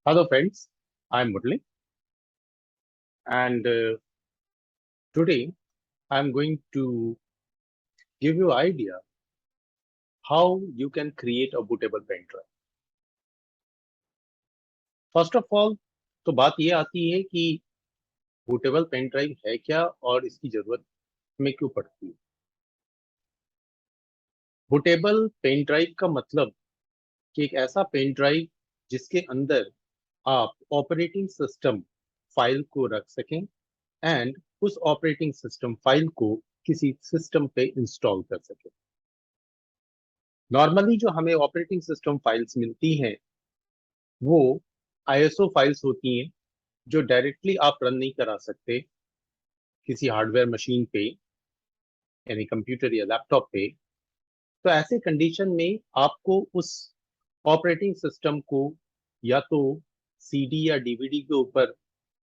Hello, friends. I'm Murli, and today I'm going to give you idea how you can create a bootable pen drive. First of all, तो बात ये आती है कि bootable pen drive है क्या और इसकी जरूरत हमें क्यों पड़ती है। bootable पेन ड्राइव का मतलब कि एक ऐसा पेन ड्राइव जिसके अंदर आप ऑपरेटिंग सिस्टम फाइल को रख सकें एंड उस ऑपरेटिंग सिस्टम फाइल को किसी सिस्टम पे इंस्टॉल कर सकें। नॉर्मली जो हमें ऑपरेटिंग सिस्टम फाइल्स मिलती हैं वो आईएसओ फाइल्स होती हैं जो डायरेक्टली आप रन नहीं करा सकते किसी हार्डवेयर मशीन पे यानी कंप्यूटर या लैपटॉप पे। तो ऐसे कंडीशन में आपको उस ऑपरेटिंग सिस्टम को या तो सीडी या डीवीडी के ऊपर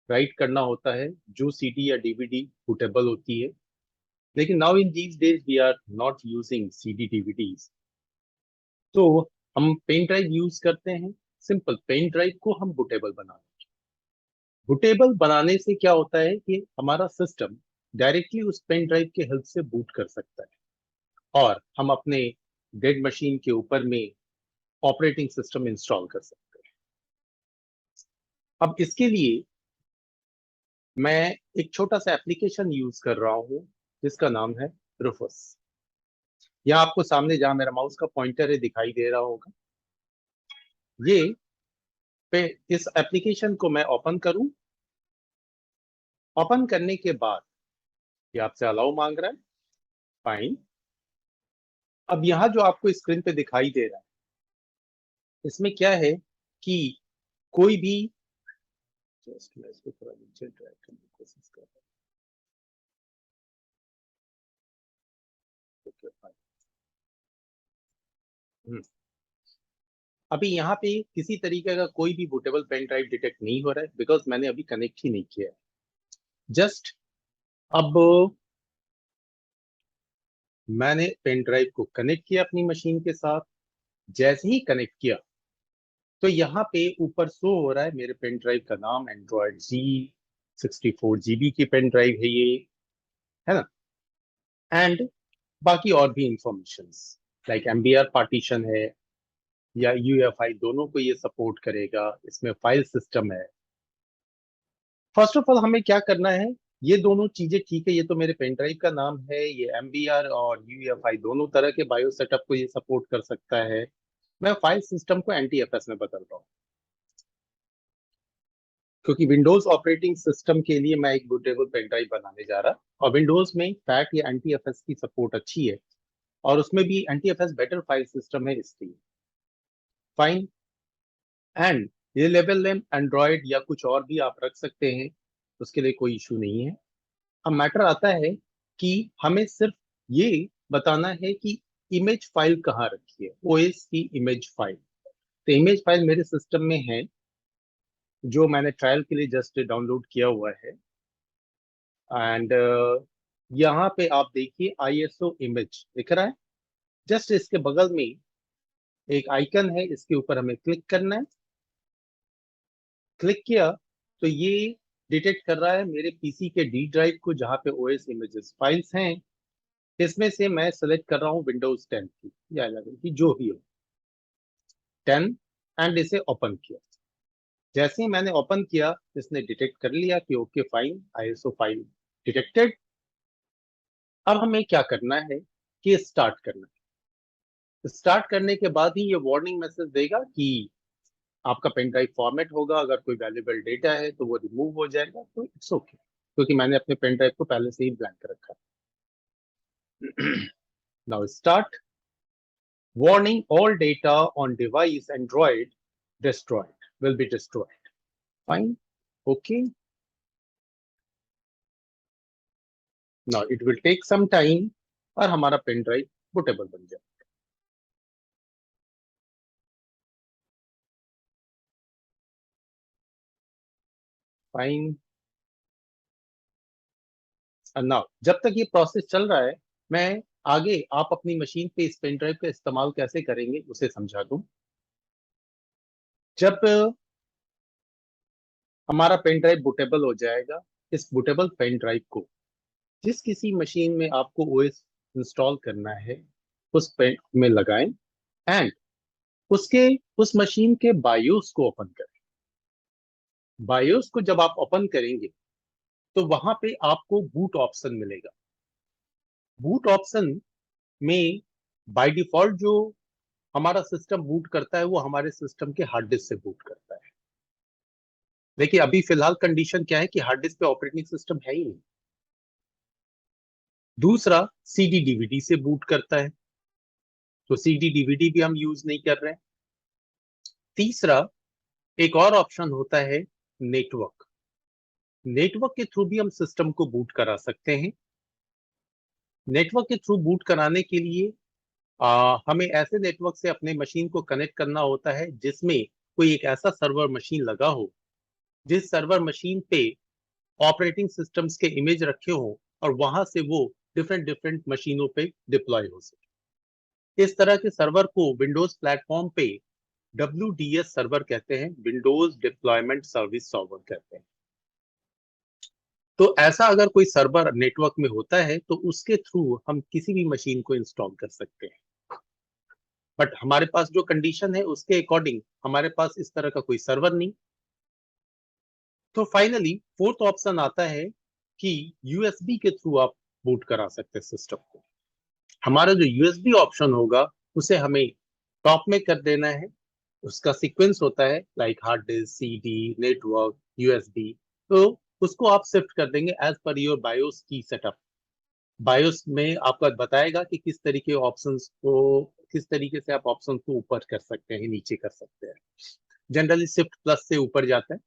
राइट करना होता है जो सीडी या डीवीडी बूटेबल होती है। लेकिन now in these days we are not using CD DVDs, तो हम पेन ड्राइव यूज करते हैं। सिंपल पेन ड्राइव को हम बूटेबल बना, बूटेबल बनाने से क्या होता है कि हमारा सिस्टम डायरेक्टली उस पेन ड्राइव के हेल्प से बूट कर सकता है और हम अपने डेड मशीन के ऊपर में ऑपरेटिंग सिस्टम इंस्टॉल कर सकते हैं। अब इसके लिए मैं एक छोटा सा एप्लीकेशन यूज कर रहा हूं जिसका नाम है रूफस। यहाँ आपको सामने जहां मेरा माउस का पॉइंटर है दिखाई दे रहा होगा। ये पे इस एप्लीकेशन को मैं ओपन करूं। ओपन करने के बाद ये आपसे अलाउ मांग रहा है। फाइन। अब यहाँ जो आपको स्क्रीन पे दिखाई दे रहा है इसमें क्या है कि कोई भी जस्ट मैं इसको थोड़ा नीचे ड्रैग करने की कोशिश कर रहा हूँ। Okay, fine. अभी यहाँ पे किसी तरीके का कोई भी बूटेबल पेन ड्राइव डिटेक्ट नहीं हो रहा है बिकॉज मैंने अभी कनेक्ट ही नहीं किया है। जस्ट अब मैंने पेन ड्राइव को कनेक्ट किया अपनी मशीन के साथ। जैसे ही कनेक्ट किया तो यहाँ पे ऊपर शो हो रहा है मेरे पेन ड्राइव का नाम एंड्रॉयड जी 64 GB की पेन ड्राइव है ये, है ना। एंड बाकी और भी इंफॉर्मेशन लाइक एमबीआर पार्टीशन है या यूएफआई दोनों को ये सपोर्ट करेगा। इसमें फाइल सिस्टम है। फर्स्ट ऑफ ऑल हमें क्या करना है, ये दोनों चीजें ठीक है, ये तो मेरे पेन ड्राइव का नाम है। ये एमबीआर और यूएफआई दोनों तरह के बायो सेटअप को ये सपोर्ट कर सकता है। मैं फाइल सिस्टम को एनटीएफएस में बदल रहा हूँ क्योंकि विंडोज ऑपरेटिंग सिस्टम के लिए मैं एक बूटेबल पेन ड्राइव बनाने जा रहा। और विंडोज में फैट या एनटीएफएस की सपोर्ट अच्छी है और उसमें भी एनटीएफएस बेटर फाइल सिस्टम है इसलिए। फाइन। एंड ये लेवल नेम एंड्रॉयड या कुछ और भी आप रख सकते हैं, उसके लिए कोई इशू नहीं है। अब मैटर आता है कि हमें सिर्फ ये बताना है कि इमेज फाइल कहाँ रखी है, ओएस की इमेज फाइल। तो इमेज फाइल मेरे सिस्टम में है जो मैंने ट्रायल के लिए जस्ट डाउनलोड किया हुआ है। एंड यहाँ पे आप देखिए आईएसओ इमेज दिख रहा है। जस्ट इसके बगल में एक आइकन है, इसके ऊपर हमें क्लिक करना है। क्लिक किया तो ये डिटेक्ट कर रहा है मेरे पीसी के डी ड्राइव को जहाँ पे ओएस इमेजेस फाइल्स हैं। इसमें से मैं सेलेक्ट कर रहा हूँ विंडोज 10 की या 11 की जो भी हो, 10। एंड इसे ओपन किया। जैसे ही मैंने ओपन किया इसने डिटेक्ट कर लिया कि okay fine ISO file detected. अब हमें क्या करना है कि स्टार्ट करना है। स्टार्ट करने के बाद ही ये वार्निंग मैसेज देगा कि आपका पेन ड्राइव फॉर्मेट होगा, अगर कोई वैल्यूबल डेटा है तो वो रिमूव हो जाएगा। तो इट्स ओके क्योंकि मैंने अपने पेन ड्राइव को पहले से ही ब्लैंक रखा है। Now start. Warning, all data on device Android destroyed will be destroyed. Fine. Okay. Now it will take some time और हमारा पेन ड्राइव बूटेबल बन जाए। फाइन। नाउ जब तक ये प्रोसेस चल रहा है मैं आगे आप अपनी मशीन पे इस पेन ड्राइव का इस्तेमाल कैसे करेंगे उसे समझा दूं। जब हमारा पेन ड्राइव बूटेबल हो जाएगा, इस बूटेबल पेन ड्राइव को जिस किसी मशीन में आपको ओएस इंस्टॉल करना है उस पेन में लगाएं एंड उसके उस मशीन के बायोस को ओपन करें। बायोस को जब आप ओपन करेंगे तो वहां पे आपको बूट ऑप्शन मिलेगा। बूट ऑप्शन में बाय डिफॉल्ट जो हमारा सिस्टम बूट करता है वो हमारे सिस्टम के हार्ड डिस्क से बूट करता है। देखिए अभी फिलहाल कंडीशन क्या है कि हार्ड डिस्क पे ऑपरेटिंग सिस्टम है ही नहीं। दूसरा, सीडी डीवीडी से बूट करता है, तो सीडी डीवीडी भी हम यूज नहीं कर रहे हैं। तीसरा, एक और ऑप्शन होता है नेटवर्क। नेटवर्क के थ्रू भी हम सिस्टम को बूट करा सकते हैं। नेटवर्क के थ्रू बूट कराने के लिए हमें ऐसे नेटवर्क से अपने मशीन को कनेक्ट करना होता है जिसमें कोई एक ऐसा सर्वर मशीन लगा हो जिस सर्वर मशीन पे ऑपरेटिंग सिस्टम्स के इमेज रखे हो और वहां से वो डिफरेंट डिफरेंट मशीनों पे डिप्लॉय हो सके। इस तरह के सर्वर को विंडोज प्लेटफॉर्म पे WDS सर्वर कहते हैं, विंडोज डिप्लॉयमेंट सर्विस सर्वर कहते हैं। तो ऐसा अगर कोई सर्वर नेटवर्क में होता है तो उसके थ्रू हम किसी भी मशीन को इंस्टॉल कर सकते हैं। बट हमारे पास जो कंडीशन है उसके अकॉर्डिंग हमारे पास इस तरह का कोई सर्वर नहीं। तो फाइनली फोर्थ ऑप्शन आता है कि यूएसबी के थ्रू आप बूट करा सकते हैं सिस्टम को। हमारा जो यूएसबी ऑप्शन होगा उसे हमें टॉप में कर देना है। उसका सीक्वेंस होता है like hard disk, CD, network, USB. तो उसको आप शिफ्ट कर देंगे एज पर योर बायोस की सेटअप। बायोस में आपको बताएगा कि किस तरीके ऑप्शंस को, किस तरीके से आप ऑप्शन को ऊपर कर सकते हैं, नीचे कर सकते हैं। जनरली शिफ्ट प्लस से ऊपर जाता है।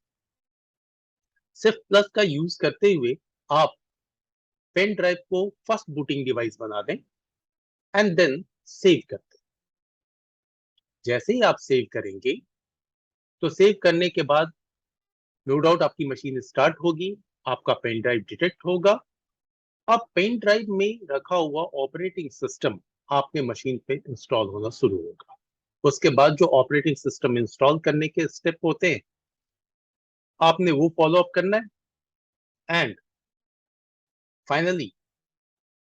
शिफ्ट प्लस का यूज करते हुए आप पेन ड्राइव को फर्स्ट बूटिंग डिवाइस बना दें एंड देन सेव कर दें। जैसे ही आप सेव करेंगे तो सेव करने के बाद नो डाउट आपकी मशीन स्टार्ट होगी, आपका पेन ड्राइव डिटेक्ट होगा। अब पेन ड्राइव में रखा हुआ ऑपरेटिंग सिस्टम आपके मशीन पे इंस्टॉल होना शुरू होगा। उसके बाद जो ऑपरेटिंग सिस्टम इंस्टॉल करने के स्टेप होते हैं आपने वो फॉलो अप करना है and finally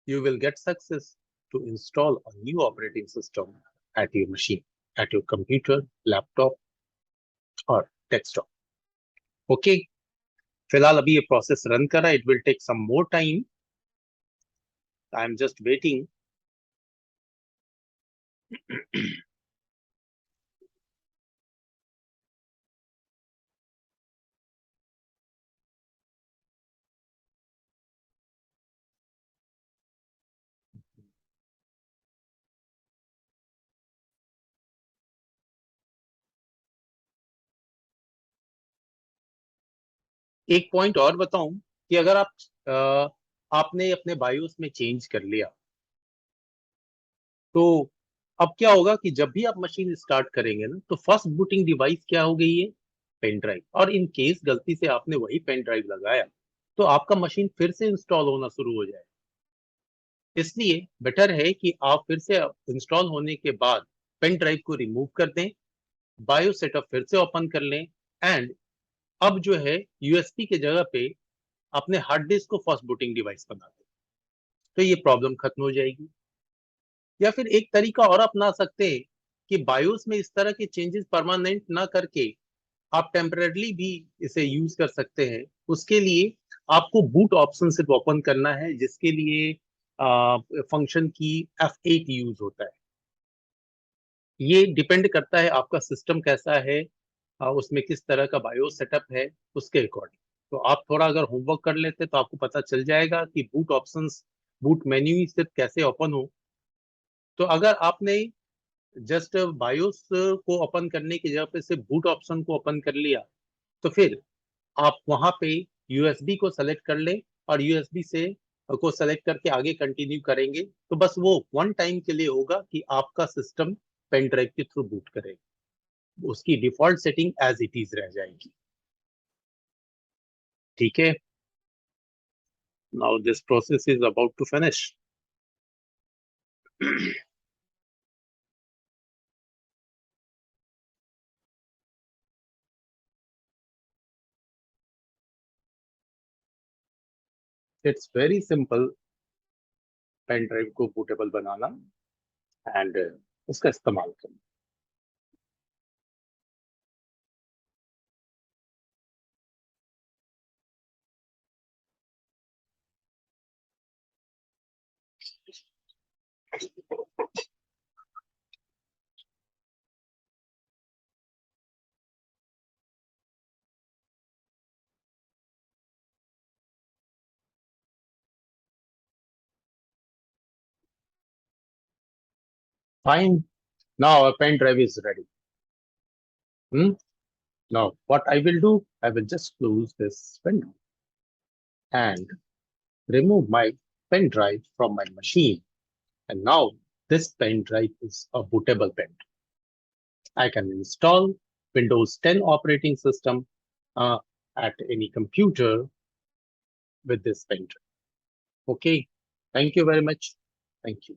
you will get success to install a new operating system at your machine, at your computer, laptop or desktop. Okay, फिलहाल अभी ये प्रोसेस रन कर रहा है, it will take some more time. I am just waiting. एक point और बताऊं कि अगर आपने अपने बायोस में चेंज कर लिया तो अब क्या होगा कि जब भी आप मशीन स्टार्ट करेंगे ना तो फर्स्ट बूटिंग डिवाइस क्या हो गई है, पेन ड्राइव। और इन केस गलती से आपने वही पेन ड्राइव लगाया तो आपका मशीन फिर से इंस्टॉल होना शुरू हो जाए। इसलिए बेटर है कि आप फिर से इंस्टॉल होने के बाद पेन ड्राइव को रिमूव कर दें, बायो सेटअप फिर से ओपन कर लें एंड अब जो है यूएसबी के जगह पे अपने हार्ड डिस्क को फर्स्ट बूटिंग डिवाइस बना दें। तो ये प्रॉब्लम खत्म हो जाएगी। या फिर एक तरीका और अपना सकते हैं कि बायोस में इस तरह के चेंजेस परमानेंट ना करके आप टेम्पररली भी इसे यूज कर सकते हैं। उसके लिए आपको बूट ऑप्शन सिर्फ ओपन करना है जिसके लिए फंक्शन की F8 यूज होता है। ये डिपेंड करता है आपका सिस्टम कैसा है, उसमें किस तरह का बायोस सेटअप है उसके अकॉर्डिंग। तो आप थोड़ा अगर होमवर्क कर लेते तो आपको पता चल जाएगा कि बूट ऑप्शंस, बूट मेन्यू ही सिर्फ कैसे ओपन हो। तो अगर आपने जस्ट बायोस को ओपन करने की जगह पे सिर्फ बूट ऑप्शन को ओपन कर लिया तो फिर आप वहां पे यूएसबी को सेलेक्ट कर लें और यूएसबी से को सेलेक्ट करके आगे कंटिन्यू करेंगे तो बस वो वन टाइम के लिए होगा कि आपका सिस्टम पेन ड्राइव के थ्रू बूट करेगा। उसकी default setting as it is रह जाएगी। ठीक है, now this process is about to finish. It's very simple pen drive को बूटेबल बनाना एंड उसका इस्तेमाल करना. Fine. Now our pen drive is ready. Now what I will do, I will just close this window and remove my pen drive from my machine. And now this pen drive is a bootable pen. I can install Windows 10 operating system at any computer with this pen drive. Okay. Thank you very much. Thank you.